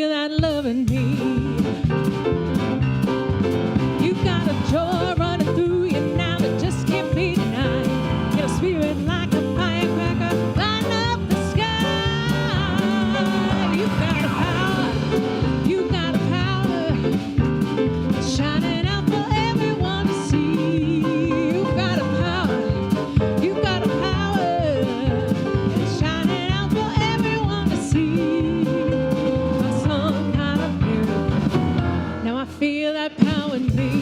feel that love in me. You got a joy running through you now that just can't be denied. Got a spirit like a firecracker lighting up the sky. You got a power, you got a power, shining out for everyone to see. You got a power, you got a power, shining out for everyone to see. By some kind of miracle, now I feel that power in me.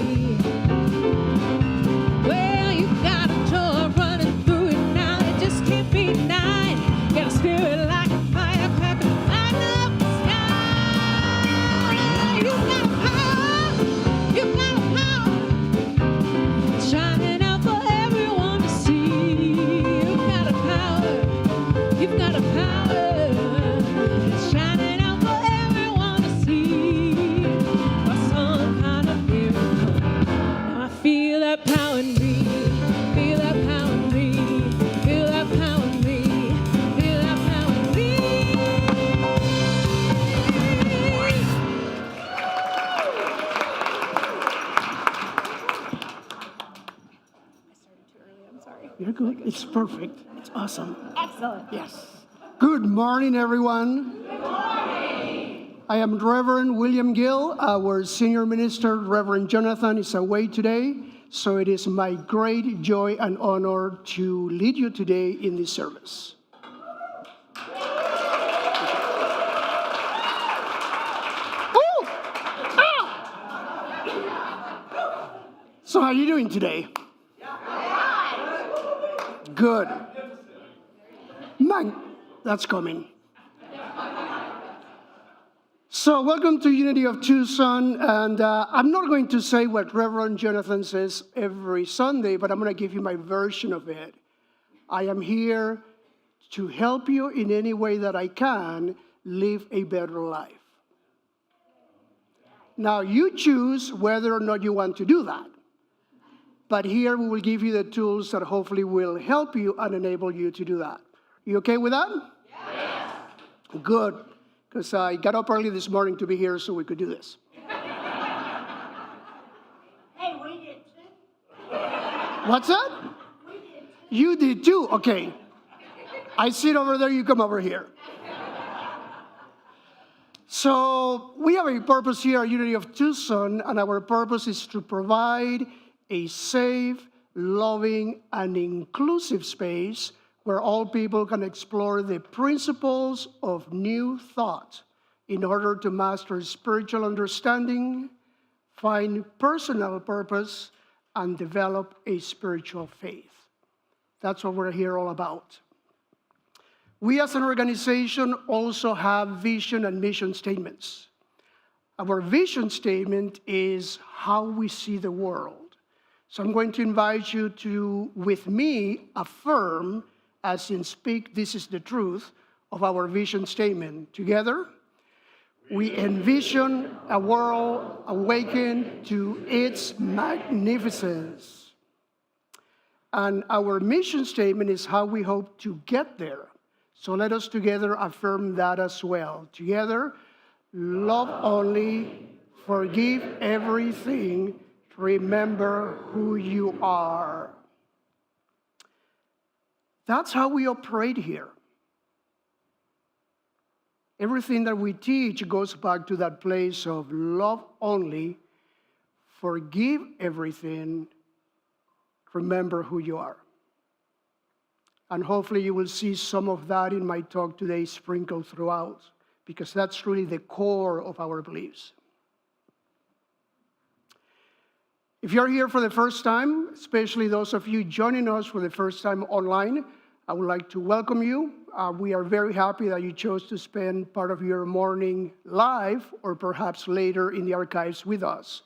Well, you got a joy running through it now, it just can't be denied. Got a spirit like a firecracker lighting up the sky. You got a power, you got a power, shining out for everyone to see. You got a power, you've got a power, shining out for everyone to see. By some kind of miracle, now I feel that power in me. Feel that power in me. Feel that power in me. Feel that power in me. You're good. It's perfect. It's awesome. Excellent. Yes. Good morning, everyone. Good morning. I am Reverend William Gill. Our senior minister, Reverend Jonathan, is away today, so it is my great joy and honor to lead you today in this service. Ooh! Ah! So how are you doing today? Good. Man, that's coming. So welcome to Unity of Tucson, and I'm not going to say what Reverend Jonathan says every Sunday, but I'm going to give you my version of it. I am here to help you in any way that I can live a better life. Now, you choose whether or not you want to do that. But here we will give you the tools that hopefully will help you and enable you to do that. You okay with that? Yes. Good, because I got up early this morning to be here so we could do this. Hey, we did too. What's that? We did too. You did too? Okay. I sit over there, you come over here. So we have a purpose here at Unity of Tucson, and our purpose is to provide a safe, loving, and inclusive space where all people can explore the principles of new thought in order to master spiritual understanding, find personal purpose, and develop a spiritual faith. That's what we're here all about. We as an organization also have vision and mission statements. Our vision statement is how we see the world. So I'm going to invite you to, with me, affirm, as in speak, this is the truth, of our vision statement. Together, we envision a world awakened to its magnificence. And our mission statement is how we hope to get there. So let us together affirm that as well. Together, love only, forgive everything, remember who you are. That's how we operate here. Everything that we teach goes back to that place of love only, forgive everything, remember who you are. And hopefully you will see some of that in my talk today sprinkled throughout, because that's really the core of our beliefs. If you're here for the first time, especially those of you joining us for the first time online, I would like to welcome you. We are very happy that you chose to spend part of your morning live or perhaps later in the archives with us.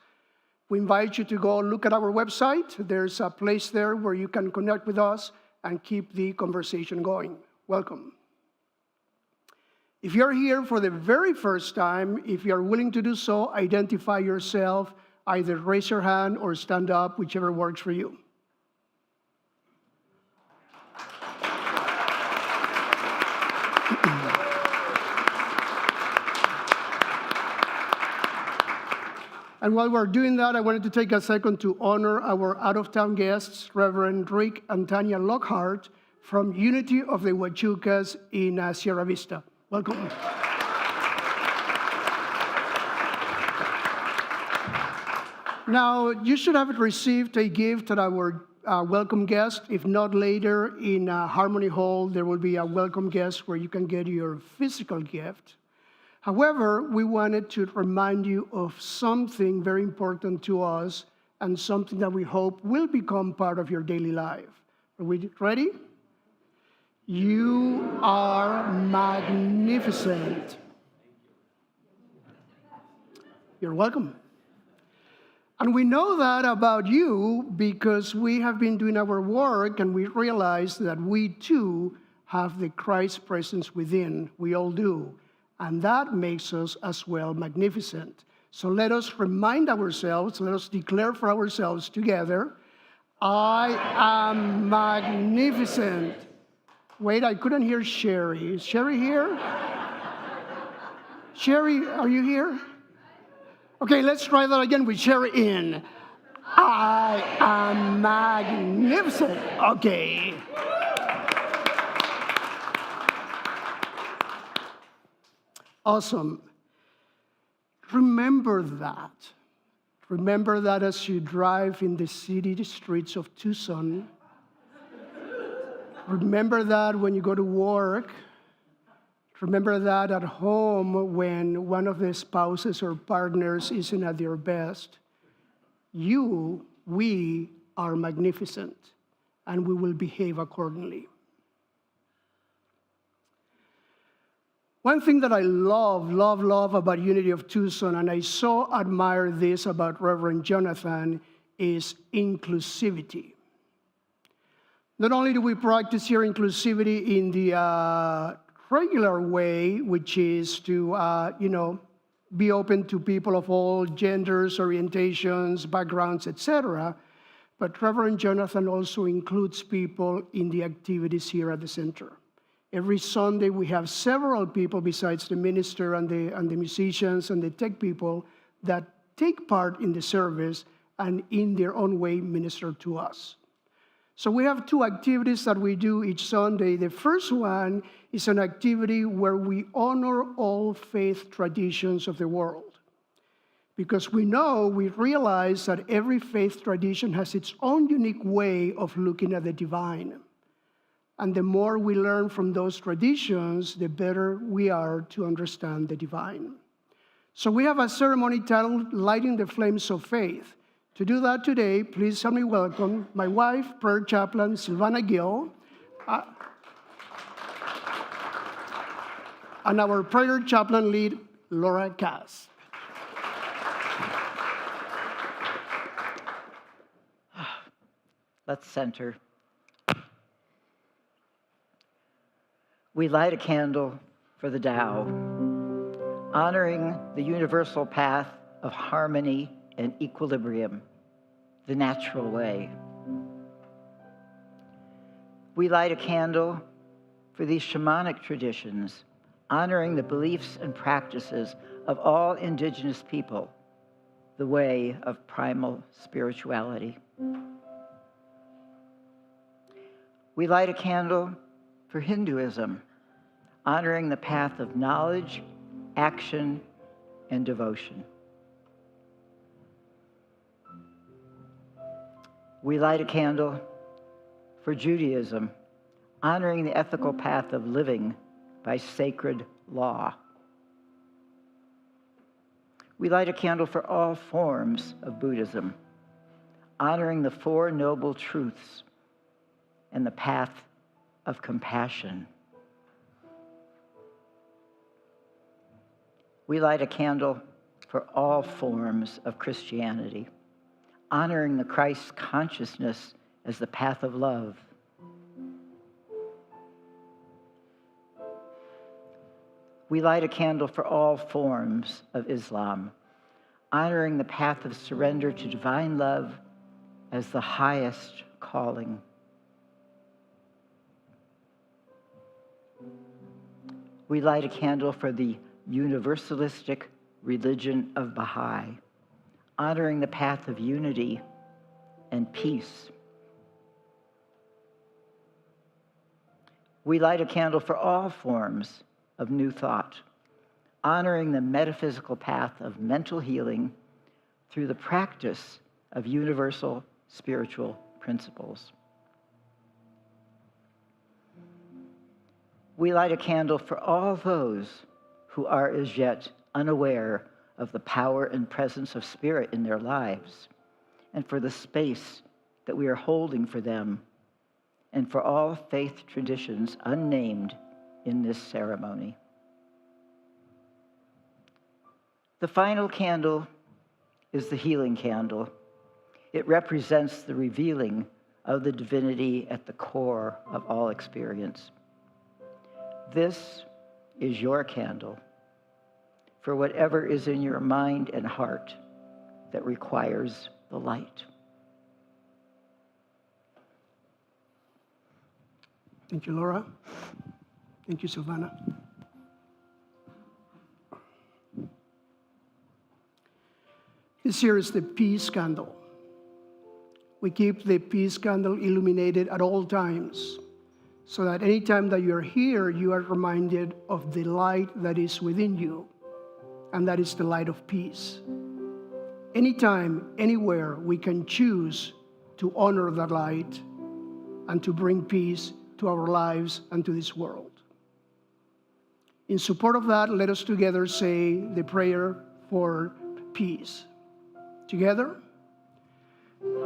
We invite you to go look at our website. There's a place there where you can connect with us and keep the conversation going. Welcome. If you're here for the very first time, if you're willing to do so, identify yourself. Either raise your hand or stand up, whichever works for you. And while we're doing that, I wanted to take a second to honor our out-of-town guests, Reverend Rick and Tanya Lockhart from Unity of the Huachucas in Sierra Vista. Welcome. Now, you should have received a gift at our welcome guest. If not, later in Harmony Hall, there will be a welcome guest where you can get your physical gift. However, we wanted to remind you of something very important to us and something that we hope will become part of your daily life. Are we ready? You are magnificent. You're welcome. And we know that about you because we have been doing our work and we realize that we too have the Christ presence within. We all do. And that makes us as well magnificent. So let us remind ourselves, let us declare for ourselves together, I am magnificent. Wait, I couldn't hear Sherry. Is Sherry here? Sherry, are you here? Okay, let's try that again with Sherry in. I am magnificent. Okay. Awesome. Remember that. Remember that as you drive in the city streets of Tucson. Remember that when you go to work. Remember that at home when one of the spouses or partners isn't at their best. We are magnificent, and we will behave accordingly. One thing that I love about Unity of Tucson, and I so admire this about Reverend Jonathan, is inclusivity. Not only do we practice here inclusivity in the regular way, which is to, be open to people of all genders, orientations, backgrounds, etc., but Reverend Jonathan also includes people in the activities here at the center. Every Sunday, we have several people besides the minister and the musicians and the tech people that take part in the service and in their own way minister to us. So we have two activities that we do each Sunday. The first one is an activity where we honor all faith traditions of the world. Because we realize that every faith tradition has its own unique way of looking at the divine. And the more we learn from those traditions, the better we are to understand the divine. So we have a ceremony titled Lighting the Flames of Faith. To do that today, please help me welcome my wife, prayer chaplain, Silvana Gill, and our prayer chaplain lead, Laura Cass. Let's center. We light a candle for the Tao, honoring the universal path of harmony and equilibrium, the natural way. We light a candle for these shamanic traditions, honoring the beliefs and practices of all indigenous people, the way of primal spirituality. We light a candle for Hinduism, honoring the path of knowledge, action, and devotion. We light a candle for Judaism, honoring the ethical path of living by sacred law. We light a candle for all forms of Buddhism, honoring the Four Noble Truths and the path of compassion. We light a candle for all forms of Christianity, honoring the Christ consciousness as the path of love. We light a candle for all forms of Islam, honoring the path of surrender to divine love as the highest calling. We light a candle for the universalistic religion of Baha'i, honoring the path of unity and peace. We light a candle for all forms of new thought, honoring the metaphysical path of mental healing through the practice of universal spiritual principles. We light a candle for all those who are as yet unaware of the power and presence of spirit in their lives, and for the space that we are holding for them, and for all faith traditions unnamed in this ceremony. The final candle is the healing candle. It represents the revealing of the divinity at the core of all experience. This is your candle for whatever is in your mind and heart that requires the light. Thank you, Laura. Thank you, Silvana. This here is the peace candle. We keep the peace candle illuminated at all times, so that any time that you're here, you are reminded of the light that is within you, and that is the light of peace. Anytime, anywhere, we can choose to honor that light and to bring peace to our lives and to this world. In support of that, let us together say the prayer for peace. Together,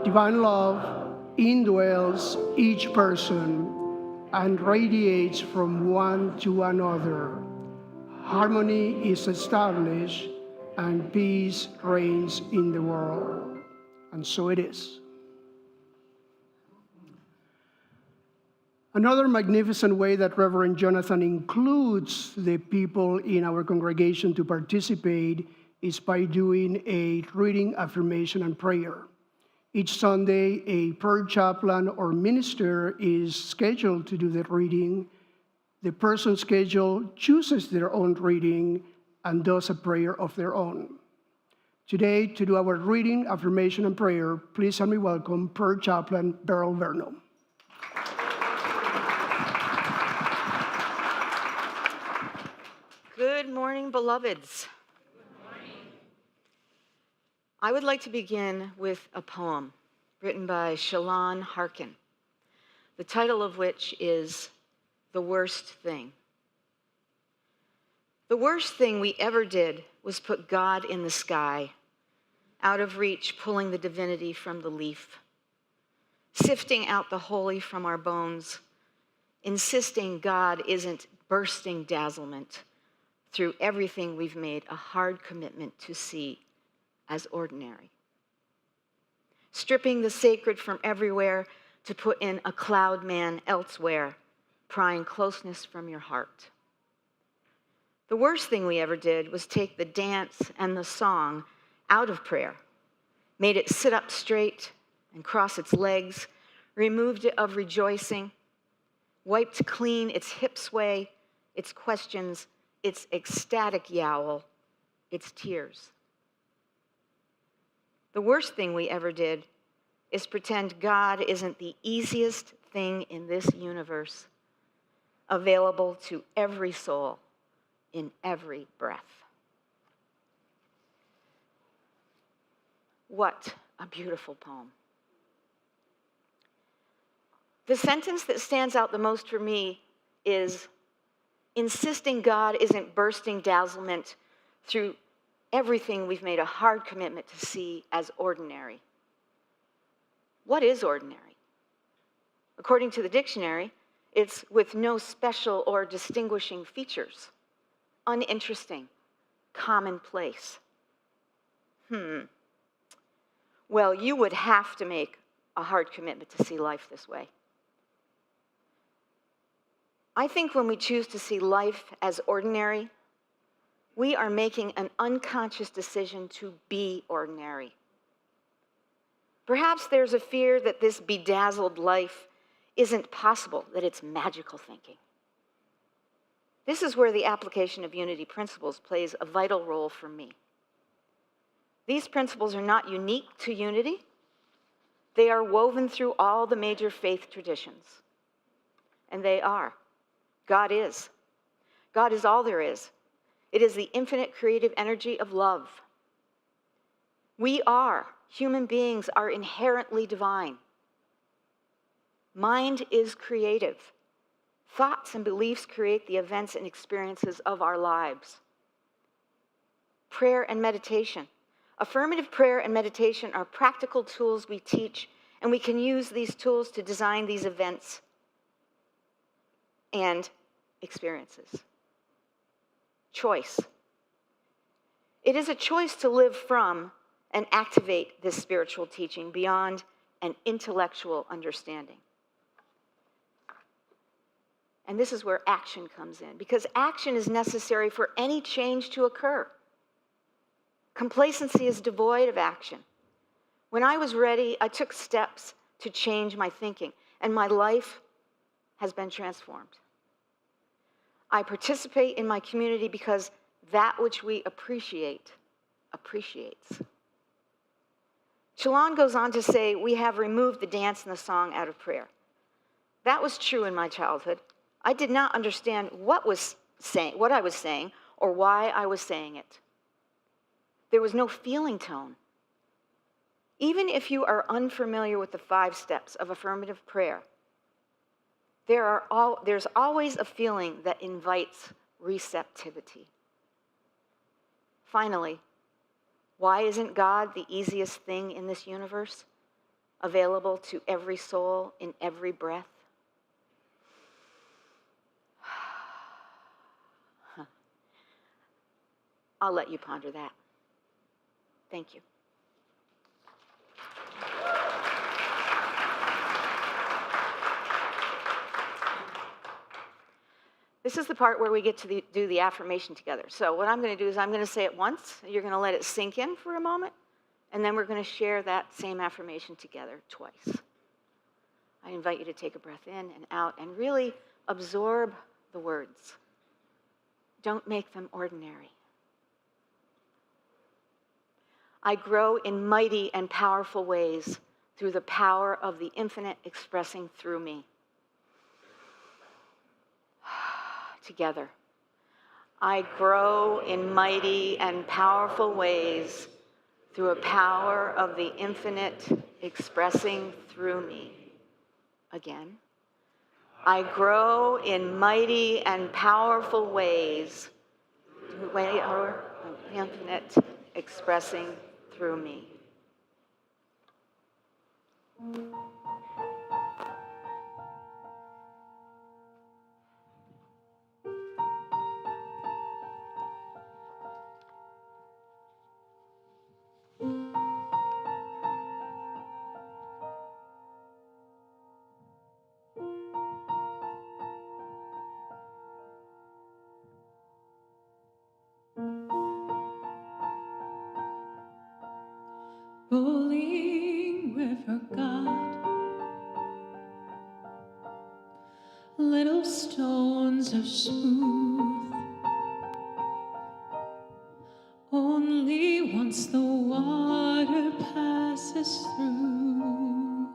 divine love indwells each person and radiates from one to another. Harmony is established and peace reigns in the world. And so it is. Another magnificent way that Reverend Jonathan includes the people in our congregation to participate is by doing a reading, affirmation, and prayer. Each Sunday, a prayer chaplain or minister is scheduled to do the reading. The person scheduled chooses their own reading and does a prayer of their own. Today, to do our reading, affirmation, and prayer, please help me welcome prayer chaplain Beryl Verno. Good morning, beloveds. I would like to begin with a poem written by Shalon Harkin, the title of which is The Worst Thing. The worst thing we ever did was put God in the sky, out of reach, pulling the divinity from the leaf, sifting out the holy from our bones, insisting God isn't bursting dazzlement through everything we've made a hard commitment to see as ordinary. Stripping the sacred from everywhere to put in a cloud man elsewhere, prying closeness from your heart. The worst thing we ever did was take the dance and the song out of prayer, made it sit up straight and cross its legs, removed it of rejoicing, wiped clean its hip sway, its questions, its ecstatic yowl, its tears. The worst thing we ever did is pretend God isn't the easiest thing in this universe, available to every soul in every breath. What a beautiful poem. The sentence that stands out the most for me is, insisting God isn't bursting dazzlement through everything we've made a hard commitment to see as ordinary. What is ordinary? According to the dictionary, it's with no special or distinguishing features, uninteresting, commonplace. Well, you would have to make a hard commitment to see life this way. I think when we choose to see life as ordinary, we are making an unconscious decision to be ordinary. Perhaps there's a fear that this bedazzled life isn't possible, that it's magical thinking. This is where the application of unity principles plays a vital role for me. These principles are not unique to Unity. They are woven through all the major faith traditions. And they are. God is. God is all there is. It is the infinite creative energy of love. We are, human beings are inherently divine. Mind is creative. Thoughts and beliefs create the events and experiences of our lives. Prayer and meditation. Affirmative prayer and meditation are practical tools we teach, and we can use these tools to design these events and experiences. Choice. It is a choice to live from and activate this spiritual teaching beyond an intellectual understanding. And this is where action comes in, because action is necessary for any change to occur. Complacency is devoid of action. When I was ready, I took steps to change my thinking, and my life has been transformed. I participate in my community because that which we appreciate appreciates. Shalon goes on to say, we have removed the dance and the song out of prayer. That was true in my childhood. I did not understand what I was saying or why I was saying it. There was no feeling tone. Even if you are unfamiliar with the 5 steps of affirmative prayer, there's always a feeling that invites receptivity. Finally, why isn't God the easiest thing in this universe, available to every soul in every breath? I'll let you ponder that. Thank you. This is the part where we get to do the affirmation together. So what I'm going to do is I'm going to say it once. You're going to let it sink in for a moment. And then we're going to share that same affirmation together twice. I invite you to take a breath in and out and really absorb the words. Don't make them ordinary. I grow in mighty and powerful ways through the power of the infinite expressing through me. Together. I grow in mighty and powerful ways through a power of the infinite expressing through me. Again. I grow in mighty and powerful ways through the power of the infinite expressing through me. Rolling river God, little stones are smooth. Only once the water passes through.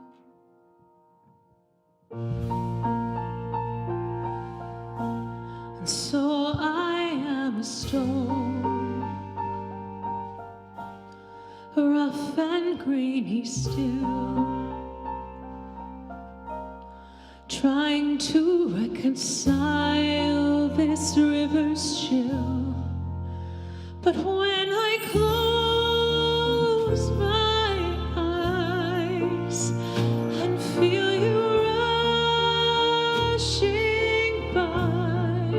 And so I am a stone, rough and grainy still, trying to reconcile this river's chill. But when I close my eyes and feel you rushing by,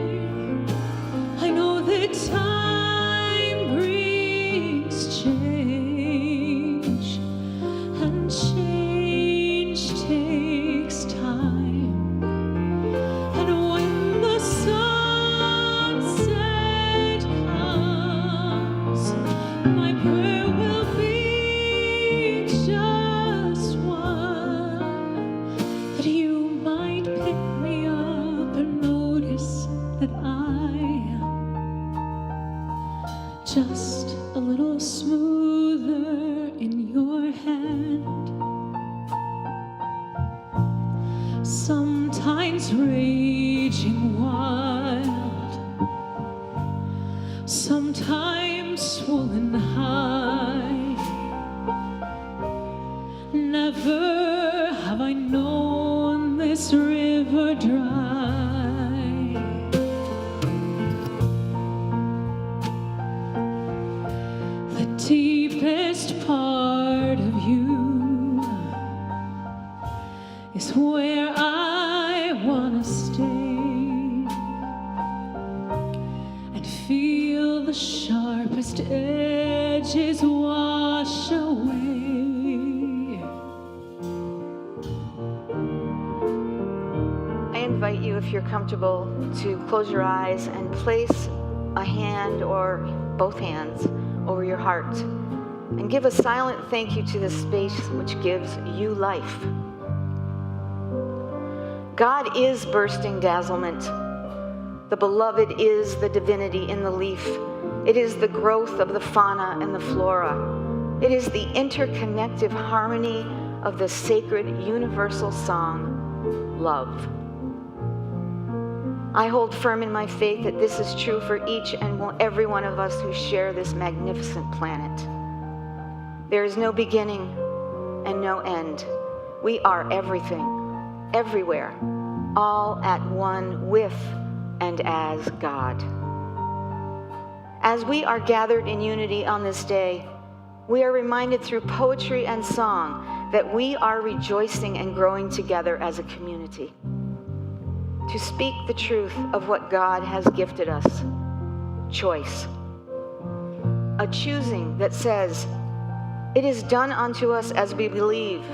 I know that time brings change, and change takes time. And when the sunset comes, my prayer will be just one, that you might pick me up and notice that I am just a little smoother swollen high. Never have I known this river dry. The deepest part of you is where I wanna stay and feel the sharpest edges wash away. I invite you, if you're comfortable, to close your eyes and place a hand or both hands over your heart and give a silent thank you to this space which gives you life. God is bursting dazzlement. The beloved is the divinity in the leaf. It is the growth of the fauna and the flora. It is the interconnective harmony of the sacred universal song, love. I hold firm in my faith that this is true for each and every one of us who share this magnificent planet. There is no beginning and no end. We are everything, everywhere, all at one with and as God. As we are gathered in unity on this day, we are reminded through poetry and song that we are rejoicing and growing together as a community to speak the truth of what God has gifted us, choice. A choosing that says, it is done unto us as we believe,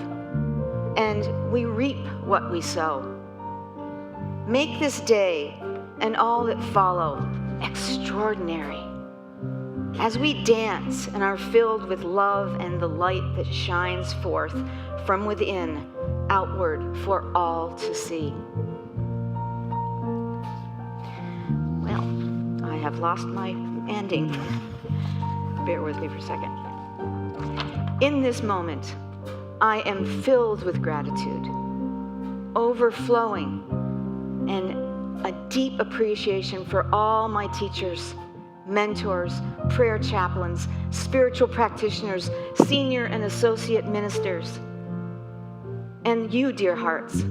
and we reap what we sow. Make this day and all that follow extraordinary, as we dance and are filled with love and the light that shines forth from within, outward for all to see. Well, I have lost my ending. Bear with me for a second. In this moment, I am filled with gratitude, overflowing, and a deep appreciation for all my teachers, mentors, prayer chaplains, spiritual practitioners, senior and associate ministers. And you, dear hearts,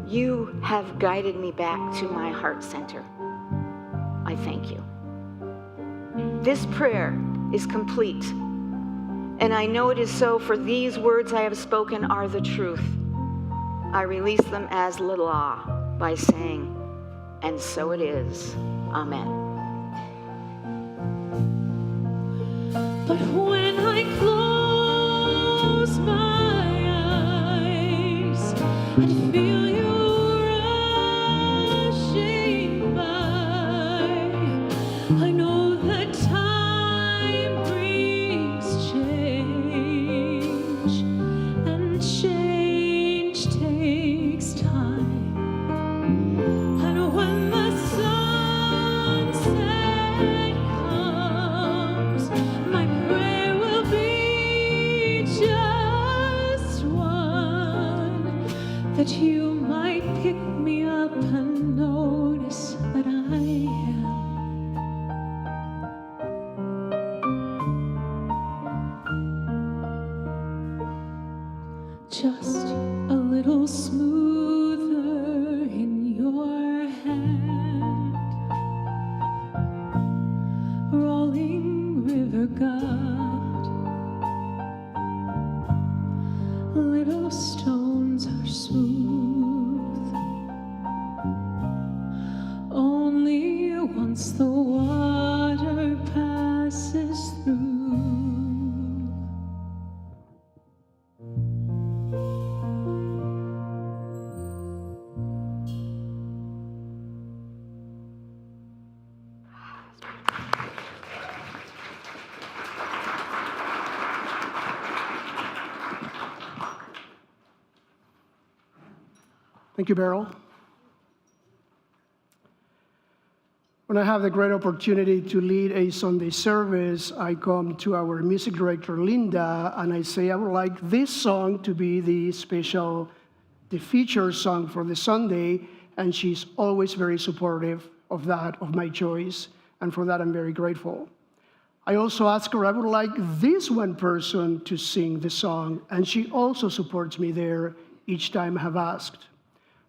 you have guided me back to my heart center. I thank you. This prayer is complete, and I know it is so, for these words I have spoken are the truth. I release them as little ah by saying, and so it is. Amen. But when I close my eyes and feel you rushing by, I know that time brings change, and change takes time. And when the sunset comes, my prayer will be just one, that you might pick me up and notice that I am just a little smoother in your hand. Rolling river God, little stones are smooth. Only once the water passes through. Thank you, Beryl. When I have the great opportunity to lead a Sunday service, I come to our music director, Linda, and I say I would like this song to be the feature song for the Sunday, and she's always very supportive of that, of my choice, and for that I'm very grateful. I also asked her, I would like this one person to sing the song, and she also supports me there each time I have asked.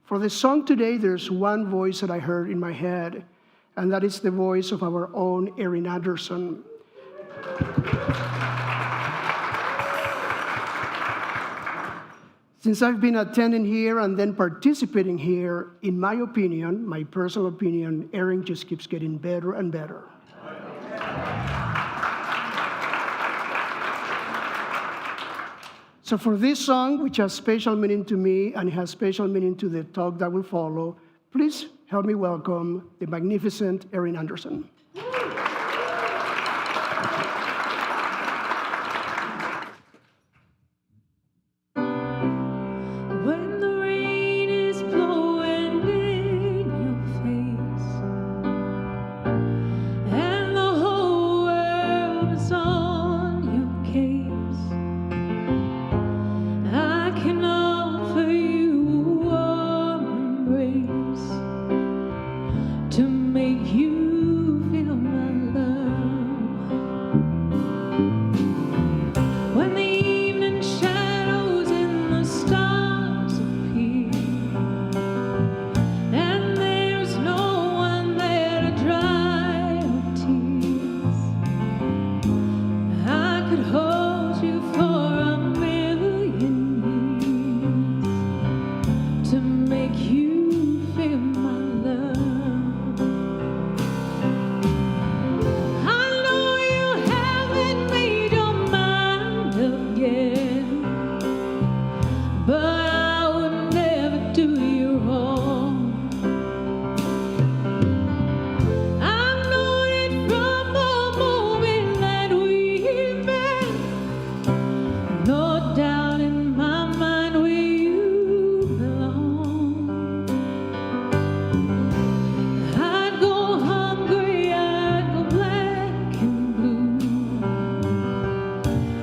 For the song today, there's one voice that I heard in my head, and that is the voice of our own Erin Anderson. Since I've been attending here and then participating here, in my opinion, my personal opinion, Erin just keeps getting better and better. So for this song, which has special meaning to me and has special meaning to the talk that will follow, please help me welcome the magnificent Erin Anderson. When the rain is blowing in your face and the whole world is on your case, I can offer you a warm embrace to make you feel my love. When the evening shadows and the stars appear, and there's no one there to dry your tears, I could hold you for a million years to make you feel my love. I know you haven't made your mind up yet, but I would never do you wrong. I've known it from the moment that we met. No doubt in my mind where you belong. I'd go hungry, I'd go black and blue.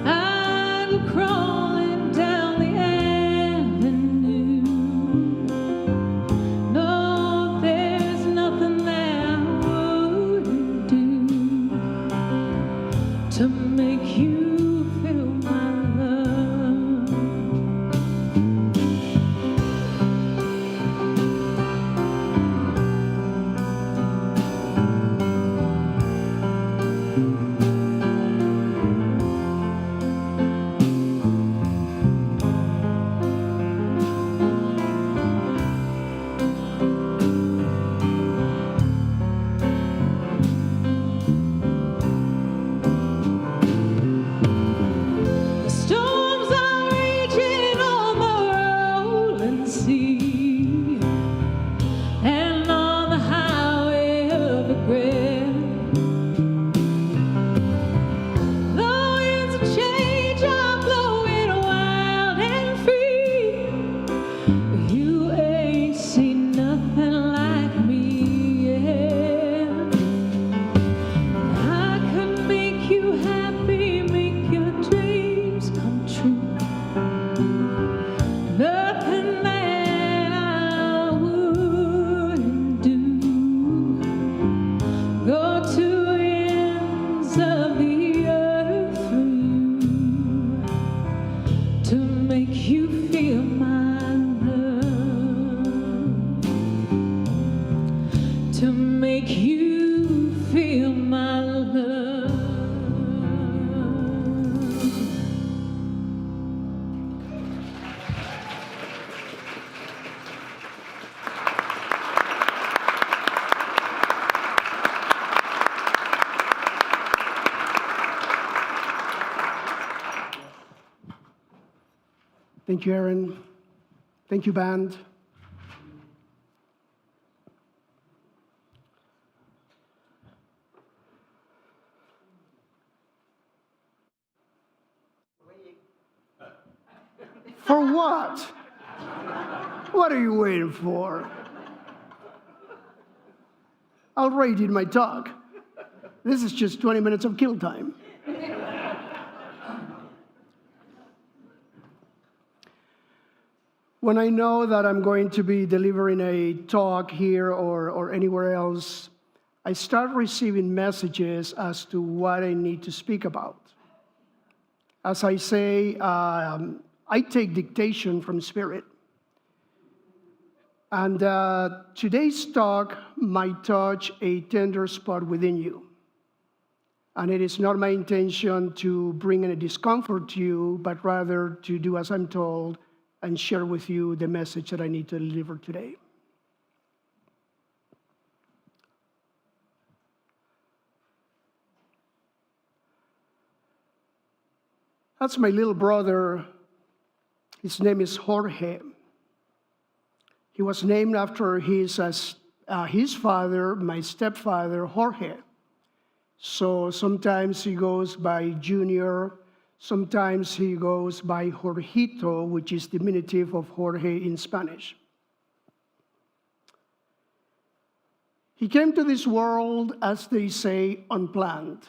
I'd go crawling down the avenue. No, there's nothing that I wouldn't do to make you feel my love. The storms are raging on the rolling sea and on the highway of regret. The winds of change are blowing wild and free. You ain't seen nothing like me yet. I could make you happy, make your dreams come true. Nothing that I wouldn't do. Go to ends of the earth for you to make you feel my love. To make you feel my love. Thank you, Erin. Thank you, band. For what? What are you waiting for? I'll rate in my talk. This is just 20 minutes of kill time. When I know that I'm going to be delivering a talk here or anywhere else, I start receiving messages as to what I need to speak about. As I say, I take dictation from Spirit. And today's talk might touch a tender spot within you. And it is not my intention to bring any discomfort to you, but rather to do as I'm told and share with you the message that I need to deliver today. That's my little brother. His name is Jorge. He was named after his father, my stepfather, Jorge. So sometimes he goes by Junior, sometimes he goes by Jorgito, which is diminutive of Jorge in Spanish. He came to this world, as they say, unplanned.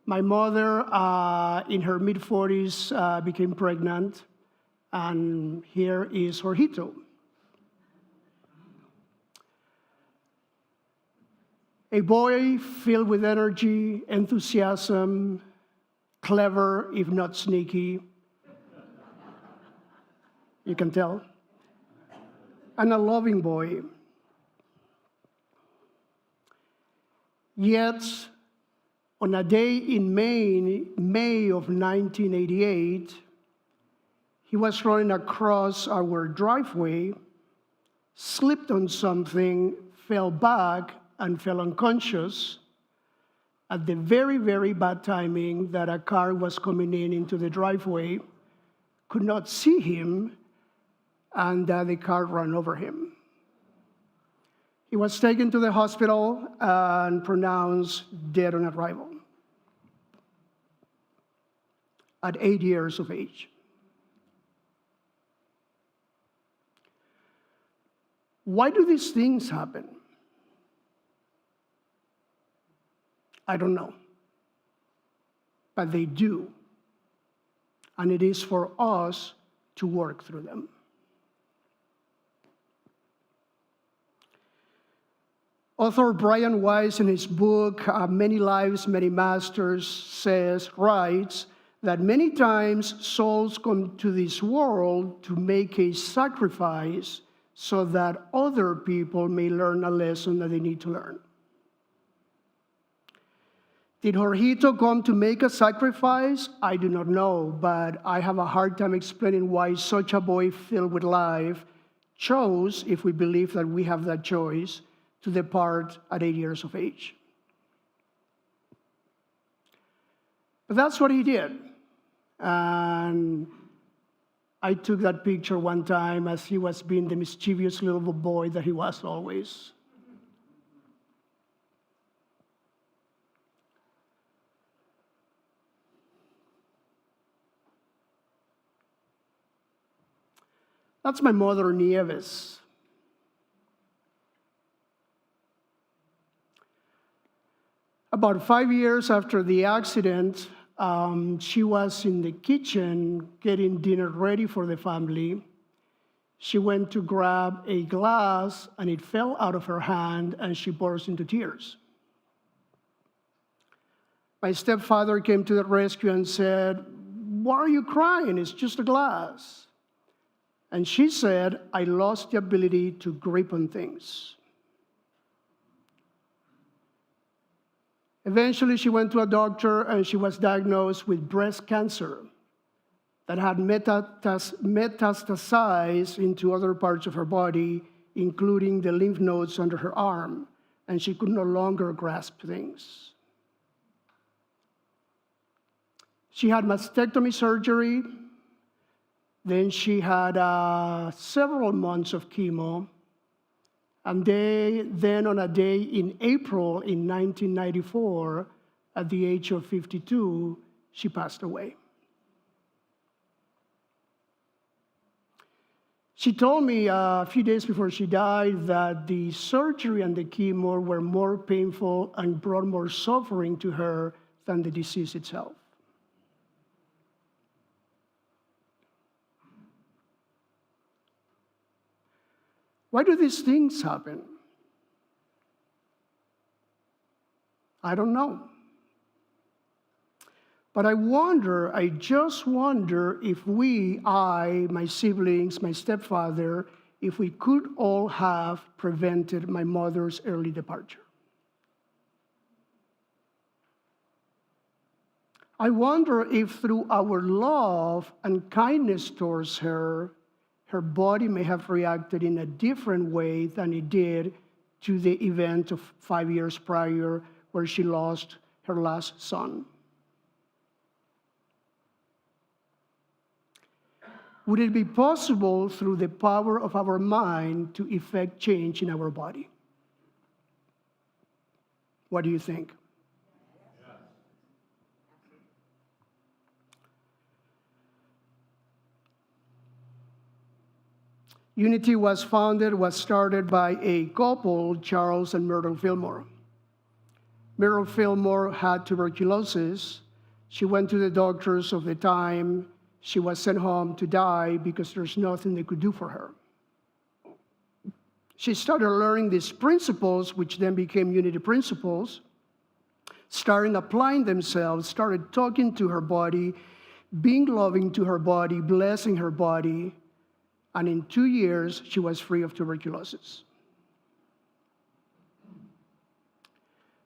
My mother, in her mid-40s, became pregnant, and here is Jorgito. A boy filled with energy, enthusiasm, clever, if not sneaky. You can tell. And a loving boy. Yet, on a day in May of 1988, he was running across our driveway, slipped on something, fell back, and fell unconscious at the very, very bad timing that a car was coming into the driveway, could not see him, and the car ran over him. He was taken to the hospital and pronounced dead on arrival at 8 years of age. Why do these things happen? I don't know, but they do, and it is for us to work through them. Author Brian Weiss, in his book, Many Lives, Many Masters, writes that many times souls come to this world to make a sacrifice so that other people may learn a lesson that they need to learn. Did Jorgito come to make a sacrifice? I do not know, but I have a hard time explaining why such a boy filled with life chose, if we believe that we have that choice, to depart at 8 years of age. But that's what he did. And I took that picture one time as he was being the mischievous little boy that he was always. That's my mother, Nieves. About 5 years after the accident, she was in the kitchen getting dinner ready for the family. She went to grab a glass, and it fell out of her hand, and she burst into tears. My stepfather came to the rescue and said, "Why are you crying? It's just a glass." And she said, "I lost the ability to grip on things." Eventually, she went to a doctor, and she was diagnosed with breast cancer that had metastasized into other parts of her body, including the lymph nodes under her arm, and she could no longer grasp things. She had mastectomy surgery. Then she had several months of chemo. And then on a day in April in 1994, at the age of 52, she passed away. She told me a few days before she died that the surgery and the chemo were more painful and brought more suffering to her than the disease itself. Why do these things happen? I don't know. But I just wonder if I, my siblings, my stepfather, if we could all have prevented my mother's early departure. I wonder if through our love and kindness towards her, her body may have reacted in a different way than it did to the event of 5 years prior where she lost her last son. Would it be possible through the power of our mind to effect change in our body? What do you think? Unity was started by a couple, Charles and Myrtle Fillmore. Myrtle Fillmore had tuberculosis. She went to the doctors of the time. She was sent home to die because there's nothing they could do for her. She started learning these principles, which then became Unity principles, started applying themselves, started talking to her body, being loving to her body, blessing her body, and in 2 years, she was free of tuberculosis.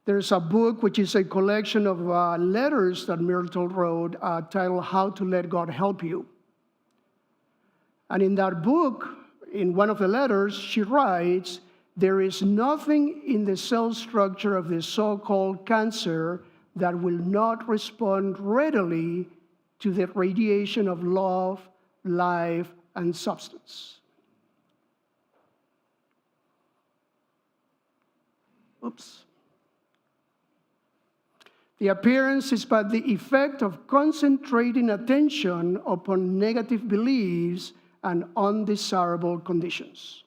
There's a book, which is a collection of letters that Myrtle wrote, titled How to Let God Help You. And in that book, in one of the letters, she writes, there is nothing in the cell structure of the so-called cancer that will not respond readily to the radiation of love, life, and substance. Oops. The appearance is but the effect of concentrating attention upon negative beliefs and undesirable conditions.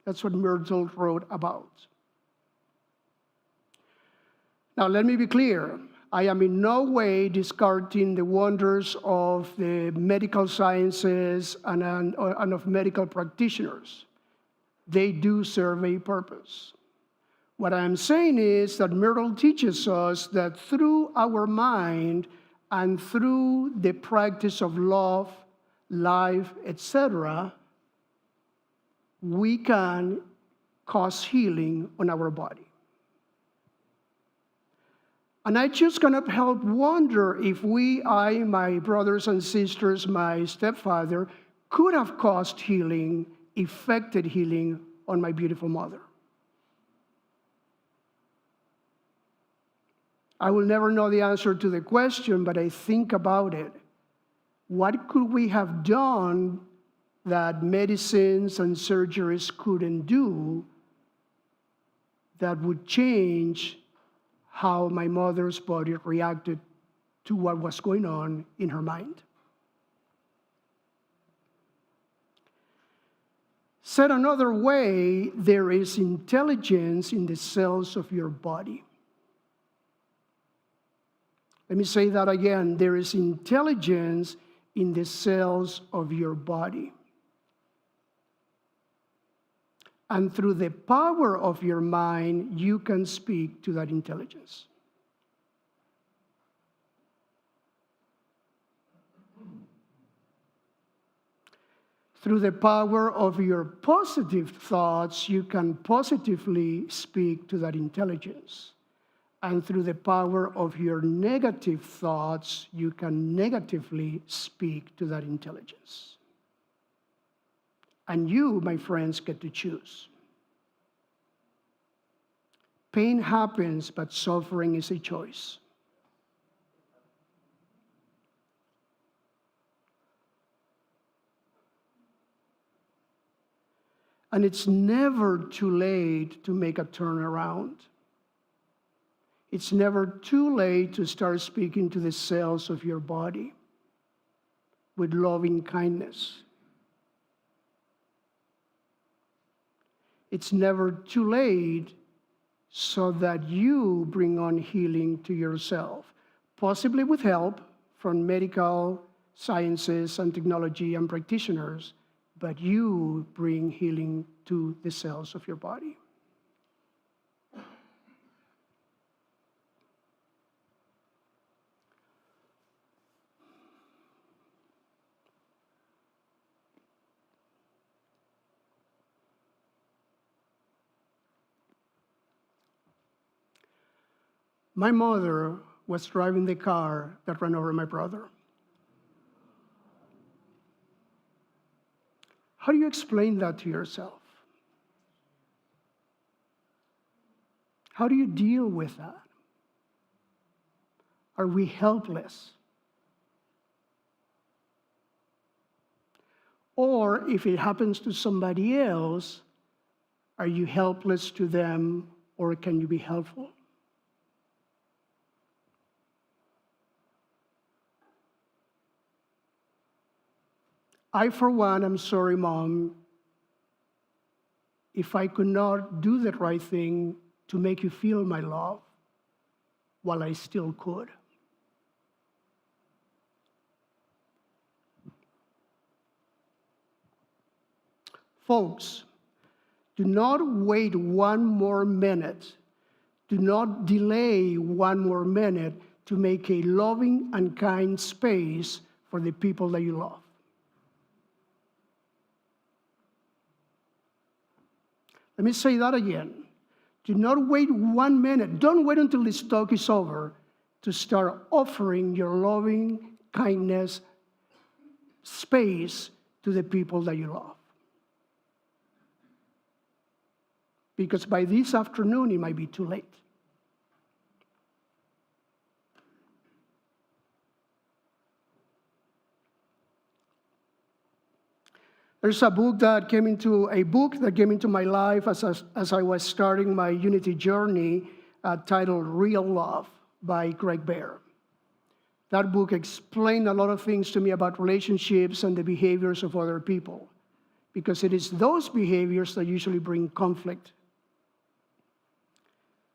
That's what Myrtle wrote about. Now, let me be clear. I am in no way discarding the wonders of the medical sciences and of medical practitioners. They do serve a purpose. What I'm saying is that Myrtle teaches us that through our mind and through the practice of love, life, etc., we can cause healing on our body. And I just cannot help wonder if my brothers and sisters, my stepfather, could have caused healing, effected healing on my beautiful mother. I will never know the answer to the question, but I think about it. What could we have done that medicines and surgeries couldn't do that would change how my mother's body reacted to what was going on in her mind? Said another way, there is intelligence in the cells of your body. Let me say that again. There is intelligence in the cells of your body. And through the power of your mind, you can speak to that intelligence. Through the power of your positive thoughts, you can positively speak to that intelligence. And through the power of your negative thoughts, you can negatively speak to that intelligence. And you, my friends, get to choose. Pain happens, but suffering is a choice. And it's never too late to make a turnaround. It's never too late to start speaking to the cells of your body with loving kindness. It's never too late so that you bring on healing to yourself, possibly with help from medical sciences and technology and practitioners, but you bring healing to the cells of your body. My mother was driving the car that ran over my brother. How do you explain that to yourself? How do you deal with that? Are we helpless? Or if it happens to somebody else, are you helpless to them, or can you be helpful? I, for one, am sorry, Mom, if I could not do the right thing to make you feel my love while I still could. Folks, do not wait one more minute. Do not delay one more minute to make a loving and kind space for the people that you love. Let me say that again. Do not wait 1 minute. Don't wait until this talk is over to start offering your loving kindness space to the people that you love. Because by this afternoon, it might be too late. There's a book that came into my life as I was starting my Unity journey, titled Real Love by Greg Bear. That book explained a lot of things to me about relationships and the behaviors of other people, because it is those behaviors that usually bring conflict.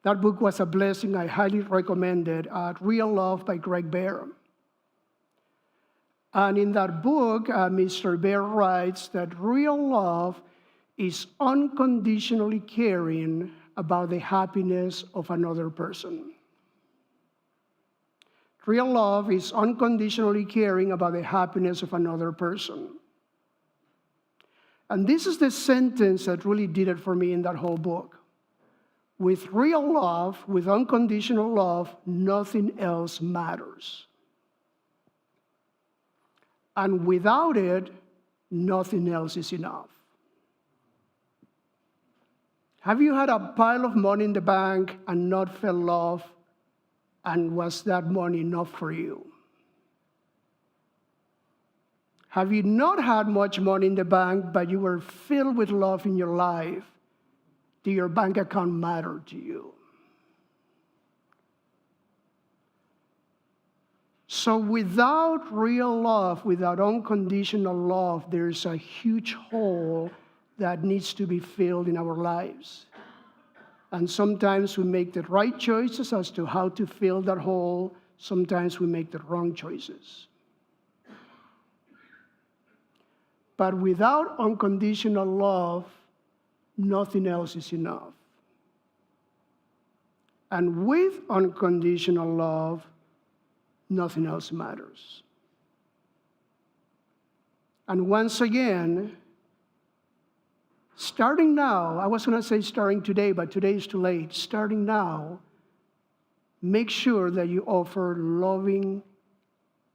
That book was a blessing. I highly recommend it. Real Love by Greg Bear. And in that book, Mr. Bear writes that real love is unconditionally caring about the happiness of another person. Real love is unconditionally caring about the happiness of another person. And this is the sentence that really did it for me in that whole book. With real love, with unconditional love, nothing else matters. And without it, nothing else is enough. Have you had a pile of money in the bank and not felt love? And was that money enough for you? Have you not had much money in the bank, but you were filled with love in your life? Did your bank account matter to you? So without real love, without unconditional love, there's a huge hole that needs to be filled in our lives. And sometimes we make the right choices as to how to fill that hole. Sometimes we make the wrong choices. But without unconditional love, nothing else is enough. And with unconditional love, nothing else matters. And once again, starting now, I was going to say starting today, but today is too late. Starting now, make sure that you offer loving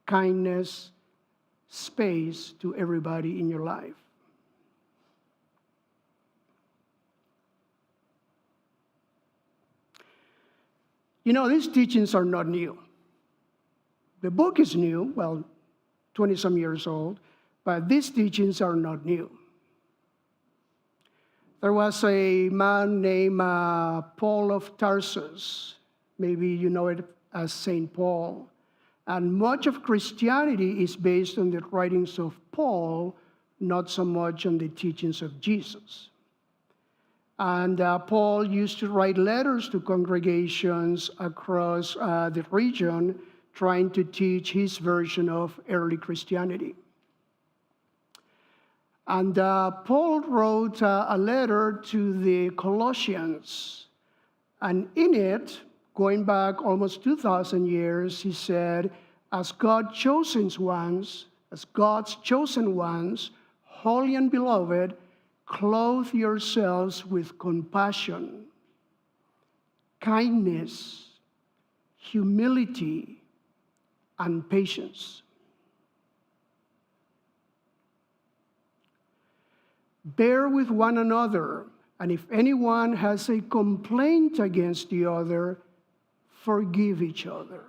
kindness, space to everybody in your life. You know, these teachings are not new. The book is new, well, 20-some years old, but these teachings are not new. There was a man named Paul of Tarsus. Maybe you know it as St. Paul. And much of Christianity is based on the writings of Paul, not so much on the teachings of Jesus. And Paul used to write letters to congregations across the region, trying to teach his version of early Christianity. And Paul wrote a letter to the Colossians. And in it, going back almost 2,000 years, he said, as God's chosen ones, holy and beloved, clothe yourselves with compassion, kindness, humility, and patience. Bear with one another, and if anyone has a complaint against the other, forgive each other.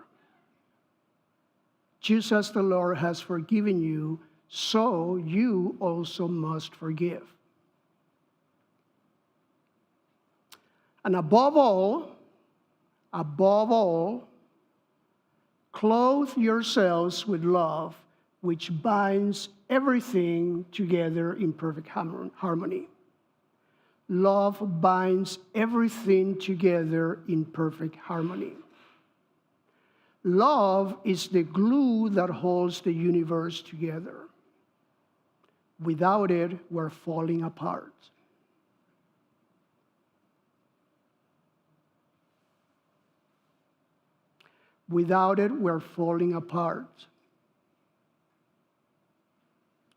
Just as the Lord has forgiven you, so you also must forgive. And above all, clothe yourselves with love, which binds everything together in perfect harmony. Love binds everything together in perfect harmony. Love is the glue that holds the universe together. Without it, we're falling apart. Without it, we're falling apart.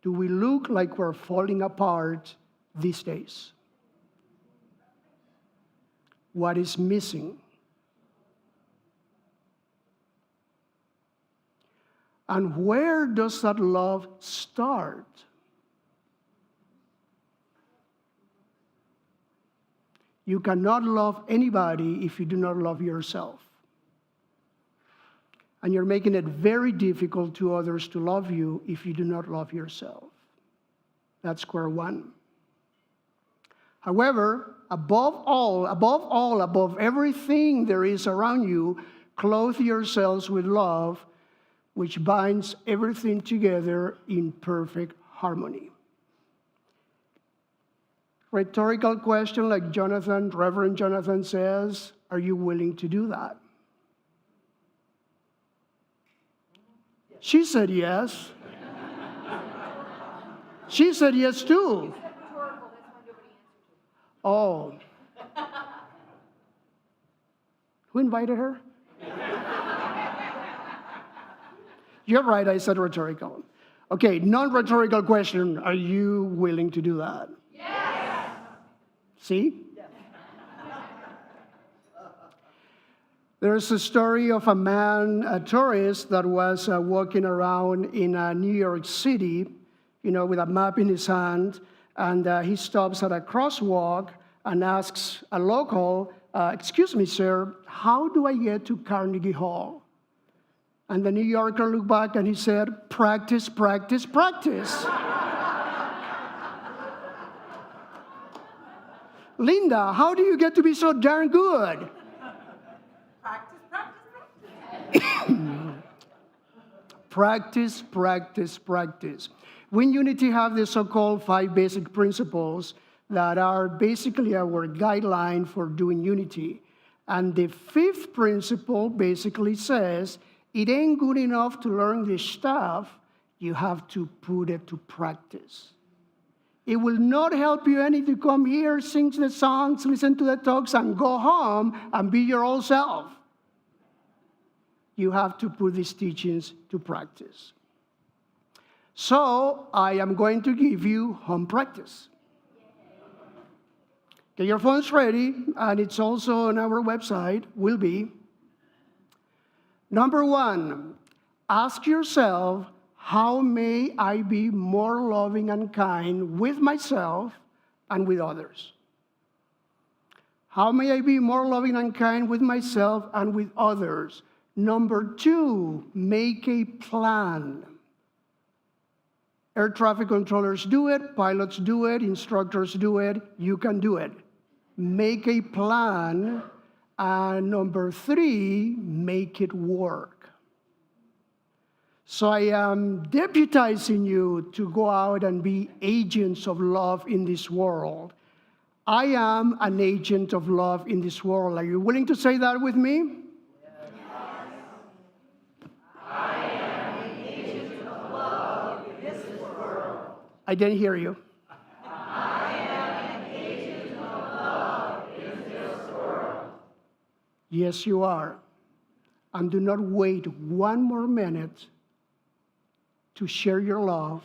Do we look like we're falling apart these days? What is missing? And where does that love start? You cannot love anybody if you do not love yourself. And you're making it very difficult to others to love you if you do not love yourself. That's square one. However, above everything there is around you, clothe yourselves with love, which binds everything together in perfect harmony. Rhetorical question like Reverend Jonathan says, are you willing to do that? She said yes. She said yes too. Oh. Who invited her? You're right, I said rhetorical. Okay, non-rhetorical question. Are you willing to do that? Yes. See? Yes. There's a story of a man, a tourist, that was walking around in New York City, with a map in his hand, and he stops at a crosswalk and asks a local, excuse me, sir, how do I get to Carnegie Hall? And the New Yorker looked back and he said, practice, practice, practice. Linda, how do you get to be so darn good? Practice, practice, practice. We in Unity have the so-called 5 basic principles that are basically our guideline for doing Unity. And the 5th principle basically says, it ain't good enough to learn this stuff, you have to put it to practice. It will not help you any to come here, sing the songs, listen to the talks, and go home and be your old self. You have to put these teachings to practice. So I am going to give you home practice. Get your phones ready, and it's also on our website, will be. Number 1, ask yourself, how may I be more loving and kind with myself and with others? How may I be more loving and kind with myself and with others? Number 2, make a plan. Air traffic controllers do it, pilots do it, instructors do it, you can do it. Make a plan. And number 3, make it work. So I am deputizing you to go out and be agents of love in this world. I am an agent of love in this world. Are you willing to say that with me? I didn't hear you. I am an agent of love in this world. Yes, you are. And do not wait one more minute to share your love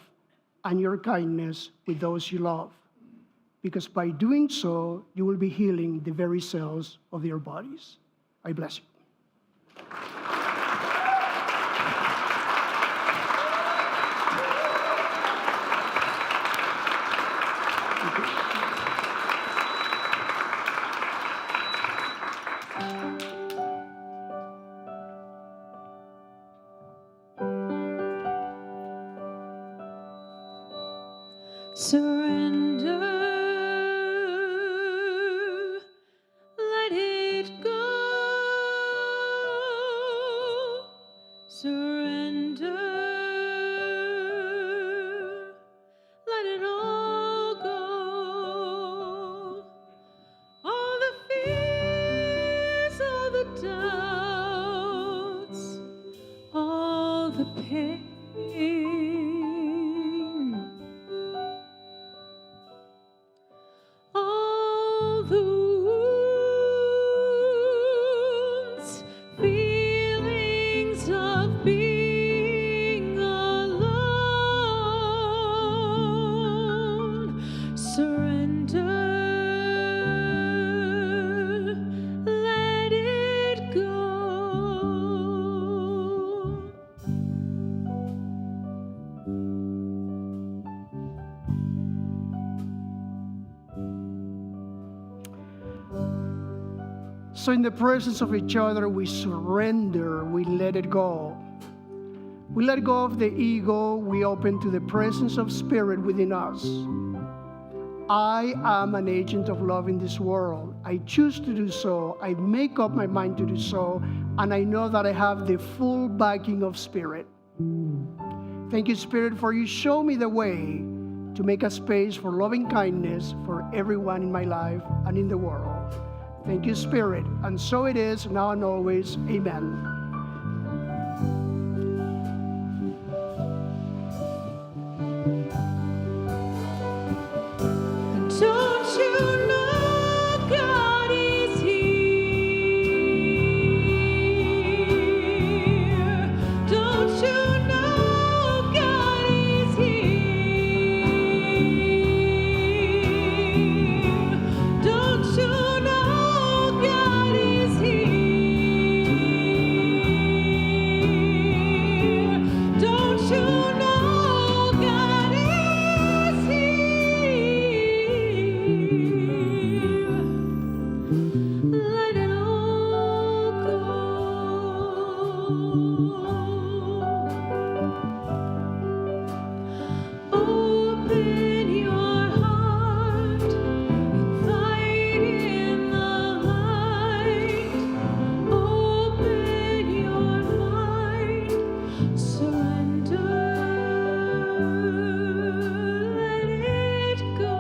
and your kindness with those you love. Because by doing so, you will be healing the very cells of your bodies. I bless you. Surrender, let it go. Surrender, let it all go. All the fears, all the doubts, all the pain. All the wounds, feelings of being alone. Surrender, let it go. So in the presence of each other, we surrender, we let it go. We let go of the ego, we open to the presence of spirit within us. I am an agent of love in this world. I choose to do so. I make up my mind to do so, and I know that I have the full backing of spirit. Thank you, Spirit, for you show me the way to make a space for loving kindness for everyone in my life and in the world. Thank you, Spirit. And so it is, now and always. Amen. Don't you know God is here? Don't you know God is here? Don't you know God is here? Don't you know God is here? Let it all go. Open your heart, invite in the light. Open your mind, surrender, let it go.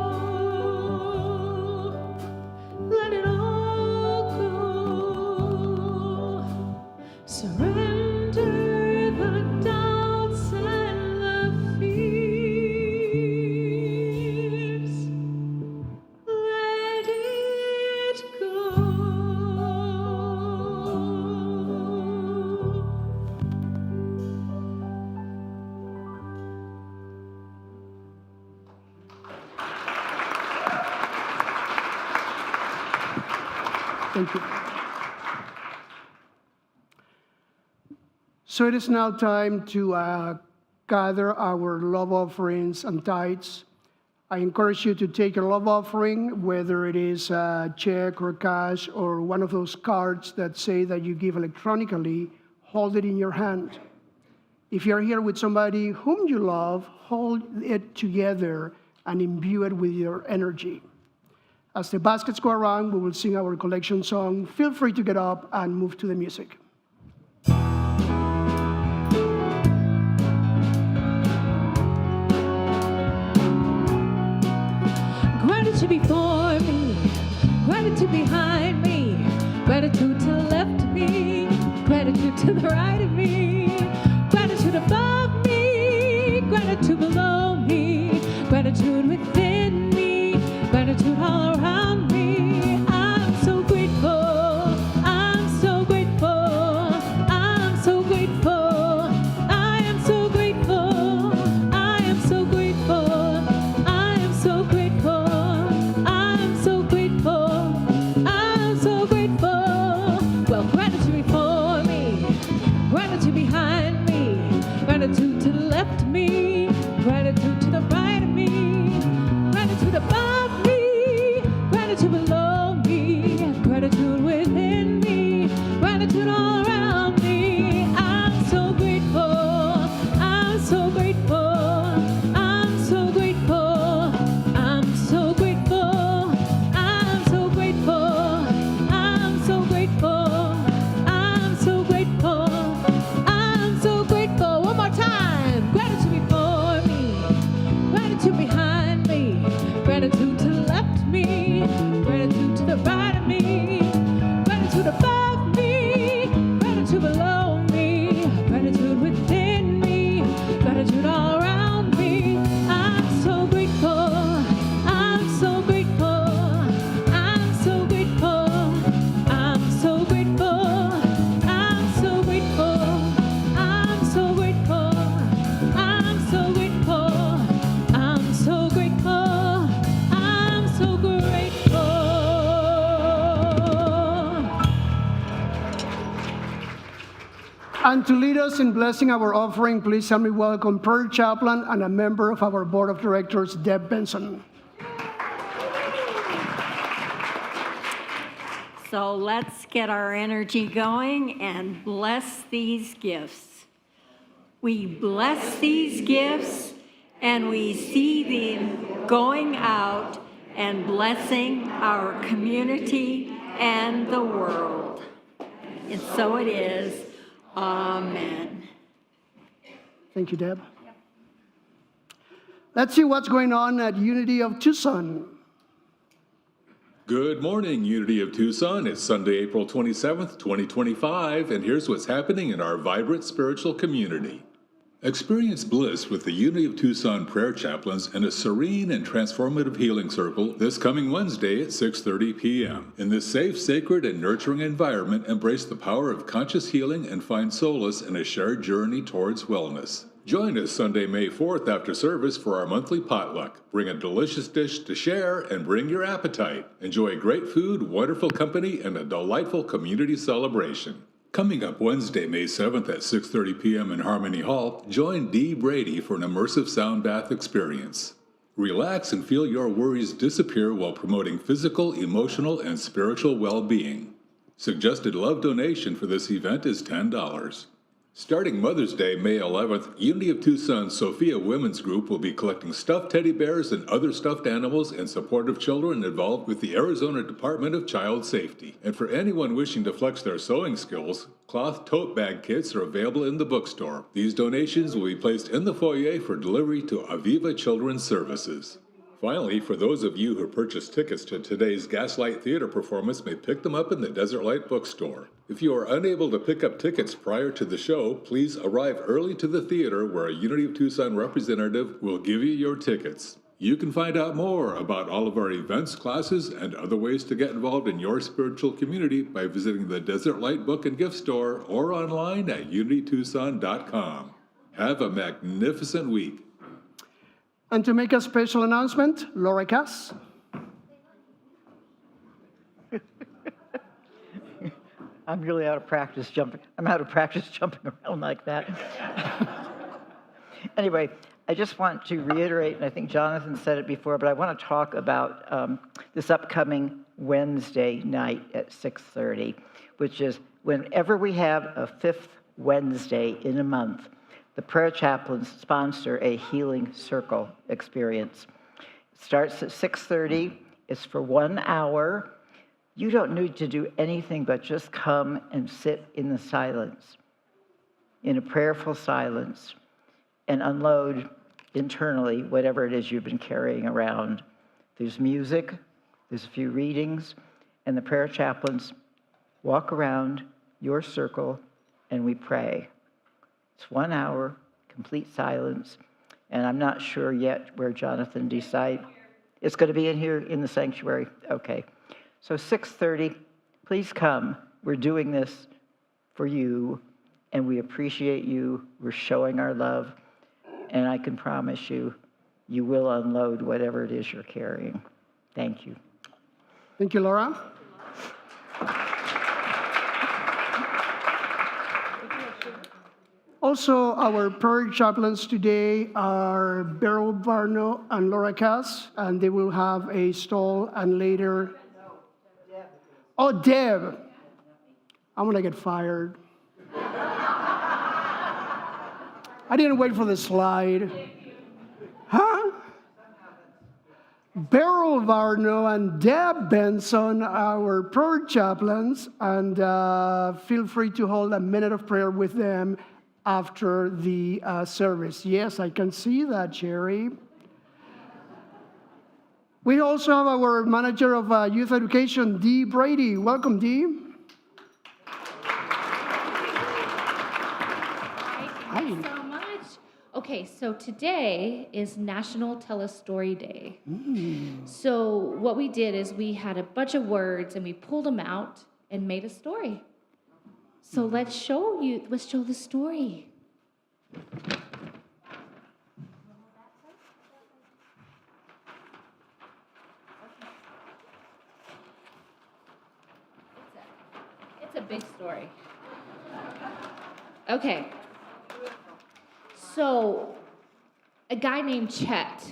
Let it all go. Surrender the doubts and the fears. Let it go. Thank you. So it is now time to gather our love offerings and tithes. I encourage you to take your love offering, whether it is a check or cash or one of those cards that say that you give electronically, hold it in your hand. If you're here with somebody whom you love, hold it together and imbue it with your energy. As the baskets go around, we will sing our collection song. Feel free to get up and move to the music. Gratitude before me, gratitude behind me, gratitude to the left of me, gratitude to the right of me, gratitude above me, gratitude below me, gratitude within me, gratitude all around me. I'm so grateful, I'm so grateful, I'm so grateful, I am so grateful, I am so grateful, I am so grateful, I'm so grateful, I'm so grateful. Well, gratitude before me, Gratitude to the left of me, gratitude to the right of me, gratitude above me, gratitude below me, gratitude within me, gratitude all around me. I'm so grateful, I'm so grateful, I'm so grateful, I'm so grateful, I'm so grateful, I'm so grateful, I'm so grateful, I'm so grateful. One more time. Gratitude before me, gratitude behind me, gratitude to the left of me, gratitude to the right of me, gratitude above me, gratitude below me, gratitude within me, gratitude all around me. I'm so grateful, I'm so grateful, I'm so grateful, I'm so grateful, I'm so grateful, I'm so grateful, I'm so grateful, I'm so grateful, I'm so grateful. And to lead us in blessing our offering, please help me welcome prayer chaplain and a member of our board of directors, Deb Benson. So let's get our energy going and bless these gifts. We bless these gifts and we see them going out and blessing our community and the world. And so it is. Amen. Thank you, Deb. Let's see what's going on at Unity of Tucson. Good morning, Unity of Tucson. It's Sunday, April 27th, 2025, and here's what's happening in our vibrant spiritual community. Experience bliss with the Unity of Tucson prayer chaplains in a serene and transformative healing circle this coming Wednesday at 6:30 p.m. In this safe, sacred, and nurturing environment, embrace the power of conscious healing and find solace in a shared journey towards wellness. Join us Sunday, May 4th after service for our monthly potluck. Bring a delicious dish to share and bring your appetite. Enjoy great food, wonderful company, and a delightful community celebration. Coming up Wednesday, May 7th at 6:30 p.m. in Carnegie Hall, join Dee Brady for an immersive sound bath experience. Relax and feel your worries disappear while promoting physical, emotional, and spiritual well-being. Suggested love donation for this event is $10. Starting Mother's Day, May 11th, Unity of Tucson Sophia Women's Group will be collecting stuffed teddy bears and other stuffed animals in support of children involved with the Arizona Department of Child Safety. And for anyone wishing to flex their sewing skills, cloth tote bag kits are available in the bookstore. These donations will be placed in the foyer for delivery to Aviva Children's Services. Finally, for those of you who purchased tickets to today's Gaslight Theater performance may pick them up in the Desert Light bookstore. If you are unable to pick up tickets prior to the show, please arrive early to the theater where a Unity of Tucson representative will give you your tickets. You can find out more about all of our events, classes, and other ways to get involved in your spiritual community by visiting the Desert Light Book and Gift Store or online at unitytucson.com. Have a magnificent week. And to make a special announcement, Laura Cass. I'm really out of practice jumping. I'm out of practice jumping around like that. Anyway, I just want to reiterate, and I think Jonathan said it before, but I want to talk about this upcoming Wednesday night at 6:30, which is whenever we have a fifth Wednesday in a month, the prayer chaplains sponsor a healing circle experience. It starts at 6:30. It's for 1 hour. You don't need to do anything but just come and sit in the silence, in a prayerful silence, and unload internally whatever it is you've been carrying around. There's music, there's a few readings, and the prayer chaplains walk around your circle and we pray. It's 1 hour, complete silence, and I'm not sure yet where Jonathan decided. It's going to be in here in the sanctuary? Okay. So 6:30, please come. We're doing this for you, and we appreciate you. We're showing our love, and I can promise you, you will unload whatever it is you're carrying. Thank you. Thank you, Laura. Also, our prayer chaplains today are Beryl Varno and Laura Cass, and they will have a stall, and later... Oh, Deb. I'm going to get fired. I didn't wait for the slide. Huh? Beryl Varno and Deb Benson, our prayer chaplains, and feel free to hold a minute of prayer with them after the service. Yes, I can see that, Jerry. We also have our manager of youth education, Dee Brady. Welcome, Dee. Thank you so much. Okay, so today is National Tell a Story Day. So what we did is we had a bunch of words and we pulled them out and made a story. So let's show the story. It's a big story. Okay. So a guy named Chet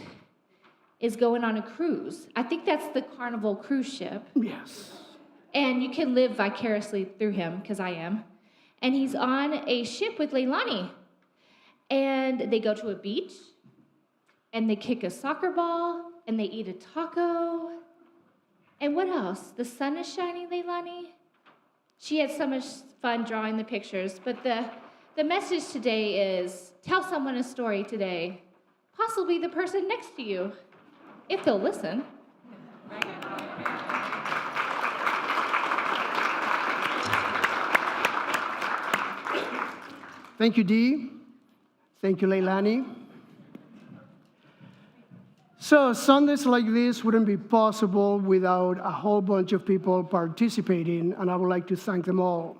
is going on a cruise. I think that's the Carnival cruise ship. Yes. And you can live vicariously through him, because I am. And he's on a ship with Leilani. And they go to a beach, and they kick a soccer ball, and they eat a taco. And what else? The sun is shining, Leilani. She had so much fun drawing the pictures, but the message today is, tell someone a story today, possibly the person next to you, if they'll listen. Thank you, Dee. Thank you, Leilani. So Sundays like this wouldn't be possible without a whole bunch of people participating, and I would like to thank them all.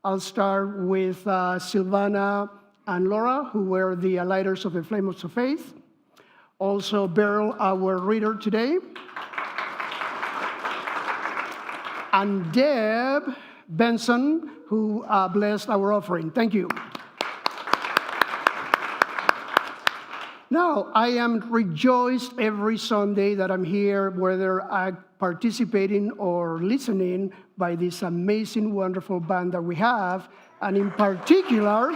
I'll start with Silvana and Laura, who were the lighters of the Flames of Faith. Also, Beryl, our reader today. And Deb Benson, who blessed our offering. Thank you. Now, I am rejoiced every Sunday that I'm here, whether I'm participating or listening by this amazing, wonderful band that we have, and in particular,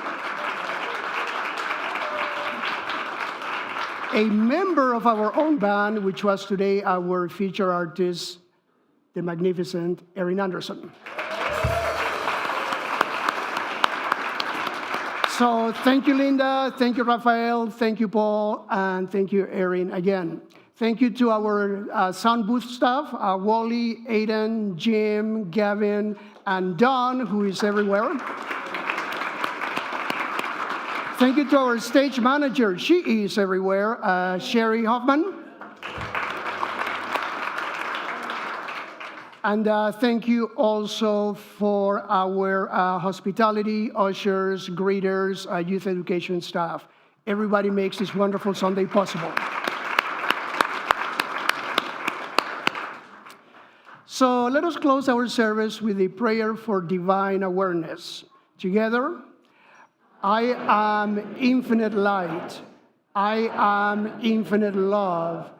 a member of our own band, which was today our featured artist, the magnificent Erin Anderson. So thank you, Linda. Thank you, Rafael. Thank you, Paul. And thank you, Erin, again. Thank you to our sound booth staff, Wally, Aiden, Jim, Gavin, and Don, who is everywhere. Thank you to our stage manager. She is everywhere, Sherry Hoffman. And thank you also for our hospitality, ushers, greeters, youth education staff. Everybody makes this wonderful Sunday possible. So let us close our service with a prayer for divine awareness. Together, I am infinite light. I am infinite love.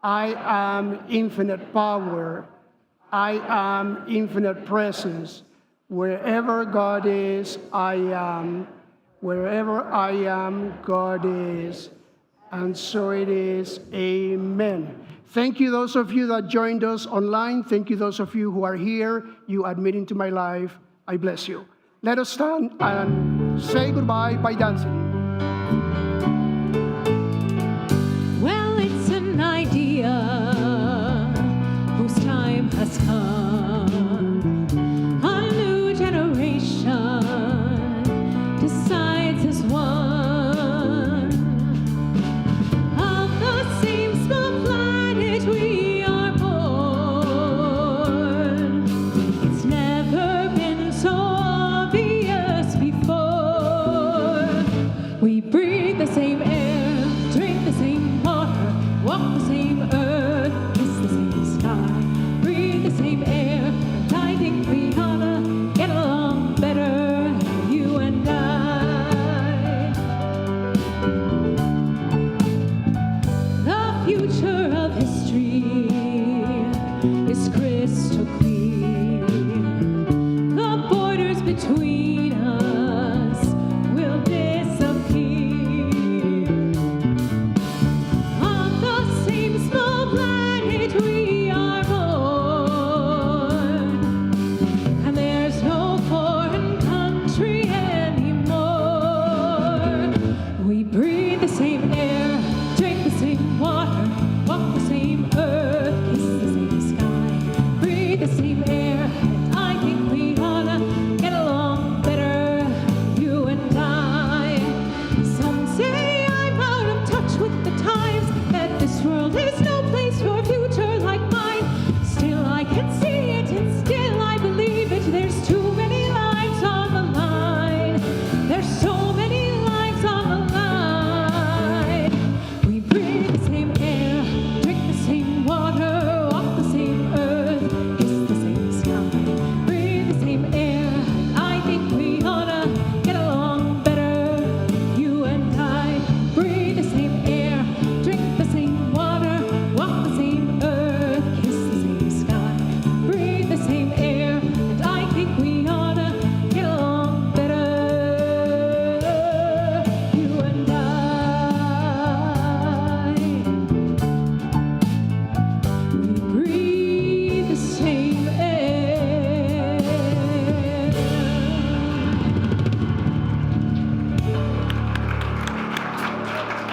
I am infinite power. I am infinite presence. Wherever God is, I am. Wherever I am, God is. And so it is. Amen. Thank you, those of you that joined us online. Thank you, those of you who are here. You admit into my life. I bless you. Let us stand and say goodbye by dancing. Well, it's an idea whose time has come. A new generation decides as one. Of the same small planet we are born. It's never been so obvious before. We breathe the same air, drink the same water, walk the same earth, kiss the same sky, breathe the same air, and I think we oughta get along better, you and I.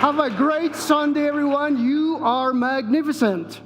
Have a great Sunday, everyone. You are magnificent.